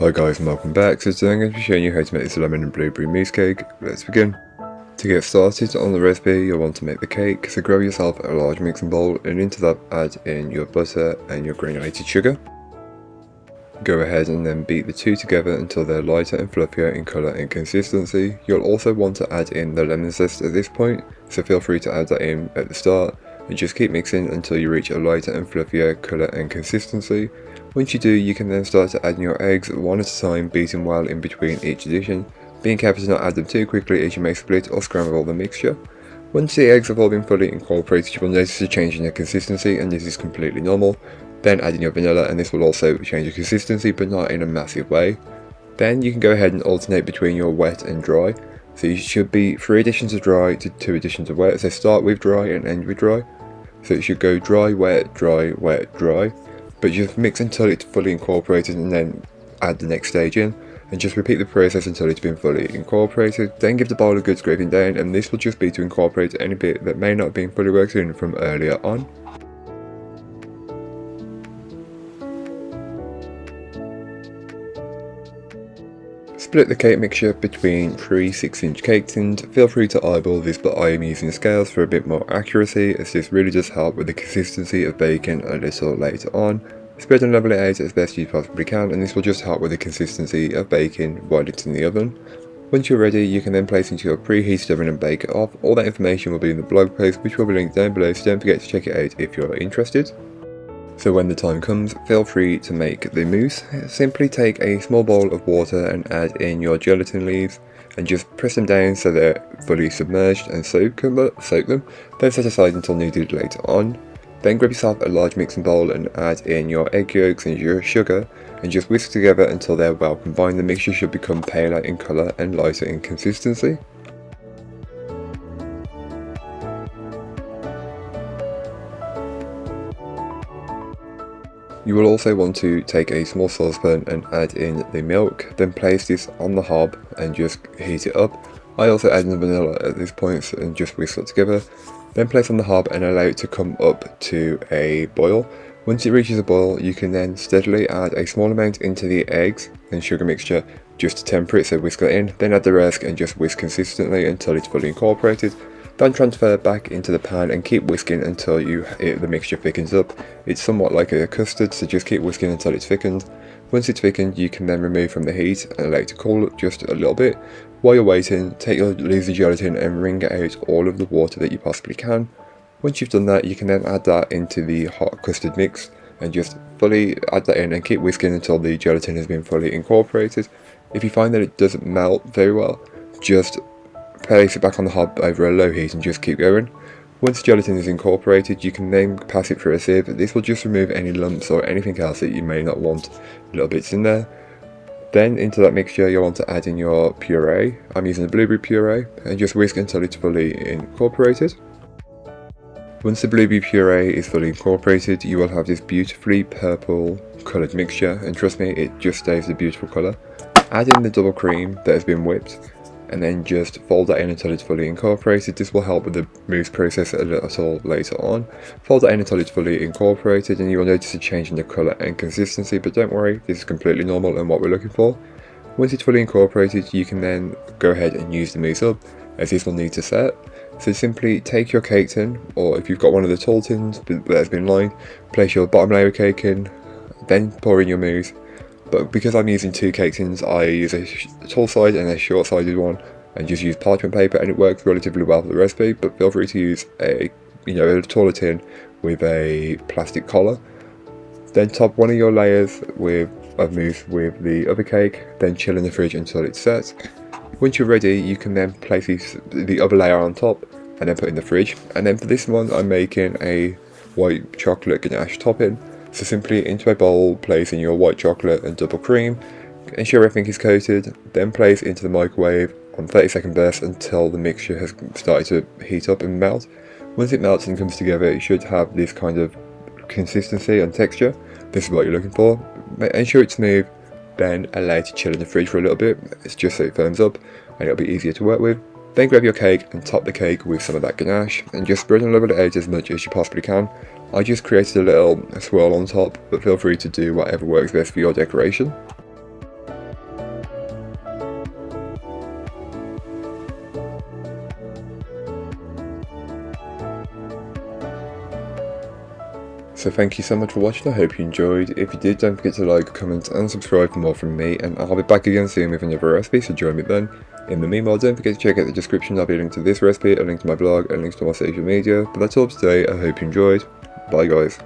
Hi guys and welcome back. So today I'm going to be showing you how to make this lemon and blueberry mousse cake. Let's begin. To get started on the recipe, you'll want to make the cake, so grab yourself a large mixing bowl and into that add in your butter and your granulated sugar. Go ahead and then beat the two together until they're lighter and fluffier in colour and consistency. You'll also want to add in the lemon zest at this point, so feel free to add that in at the start and just keep mixing until you reach a lighter and fluffier colour and consistency. Once you do, you can then start to add in your eggs one at a time, beating well in between each addition, being careful to not add them too quickly as you may split or scramble the mixture. Once the eggs have all been fully incorporated, you will notice a change in their consistency, and this is completely normal. Then add in your vanilla, and this will also change the consistency, but not in a massive way. Then you can go ahead and alternate between your wet and dry. So you should be 3 additions of dry to 2 additions of wet, so start with dry and end with dry. So it should go dry, wet, dry, wet, dry. But just mix until it's fully incorporated and then add the next stage in, and just repeat the process until it's been fully incorporated. Then give the bowl a good scraping down, and this will just be to incorporate any bit that may not have been fully worked in from earlier on. Split the cake mixture between 3 6-inch cake tins. Feel free to eyeball this, but I am using scales for a bit more accuracy, as this really does help with the consistency of baking a little later on. Spread and level it out as best you possibly can, and this will just help with the consistency of baking while it's in the oven. Once you're ready, you can then place into your preheated oven and bake it off. All that information will be in the blog post, which will be linked down below, so don't forget to check it out if you're interested. So when the time comes, feel free to make the mousse. Simply take a small bowl of water and add in your gelatin leaves and just press them down so they're fully submerged and soak them, then set aside until needed later on. Then grab yourself a large mixing bowl and add in your egg yolks and your sugar and just whisk together until they're well combined. The mixture should become paler in colour and lighter in consistency. You will also want to take a small saucepan and add in the milk, then place this on the hob and just heat it up. I also add in the vanilla at this point and just whisk it together. Then place on the hob and allow it to come up to a boil. Once it reaches a boil, you can then steadily add a small amount into the eggs and sugar mixture just to temper it, so whisk that in. Then add the rest and just whisk consistently until it's fully incorporated. Then transfer back into the pan and keep whisking until the mixture thickens up. It's somewhat like a custard, so just keep whisking until it's thickened. Once it's thickened, you can then remove from the heat and allow it to cool just a little bit. While you're waiting, take your leaves of gelatin and wring out all of the water that you possibly can. Once you've done that, you can then add that into the hot custard mix and just fully add that in and keep whisking until the gelatin has been fully incorporated. If you find that it doesn't melt very well, just place it back on the hob over a low heat and just keep going. Once the gelatin is incorporated, you can then pass it through a sieve. This will just remove any lumps or anything else that you may not want little bits in there. Then into that mixture you'll want to add in your puree. I'm using a blueberry puree, and just whisk until it's fully incorporated. Once the blueberry puree is fully incorporated, you will have this beautifully purple coloured mixture, and trust me, it just stays a beautiful colour. Add in the double cream that has been whipped, and then just fold that in until it's fully incorporated. This will help with the mousse process a little later on. Fold that in until it's fully incorporated, and you will notice a change in the colour and consistency, but don't worry, this is completely normal and what we're looking for. Once it's fully incorporated, you can then go ahead and use the mousse up, as this will need to set. So simply take your cake tin, or if you've got one of the tall tins that has been lined, place your bottom layer of cake in, then pour in your mousse. But because I'm using 2 cake tins, I use a tall side and a short sided one, and just use parchment paper, and it works relatively well for the recipe. But feel free to use a taller tin with a plastic collar. Then top one of your layers of mousse with the other cake, then chill in the fridge until it's set. Once you're ready, you can then place the other layer on top and then put in the fridge. And then for this one, I'm making a white chocolate ganache topping. So simply into a bowl, place in your white chocolate and double cream, ensure everything is coated, then place into the microwave on 30-second bursts until the mixture has started to heat up and melt. Once it melts and comes together, it should have this kind of consistency and texture. This is what you're looking for. Ensure it's smooth, then allow it to chill in the fridge for a little bit. It's just so it firms up and it'll be easier to work with. Then grab your cake and top the cake with some of that ganache and just spread and level it out as much as you possibly can. I just created a little swirl on top, but feel free to do whatever works best for your decoration. So thank you so much for watching, I hope you enjoyed. If you did, don't forget to like, comment and subscribe for more from me, and I'll be back again soon with another recipe, so join me then. In the meanwhile, don't forget to check out the description. I'll be a link to this recipe, a link to my blog, and links to my social media. But that's all for today. I hope you enjoyed. Bye guys.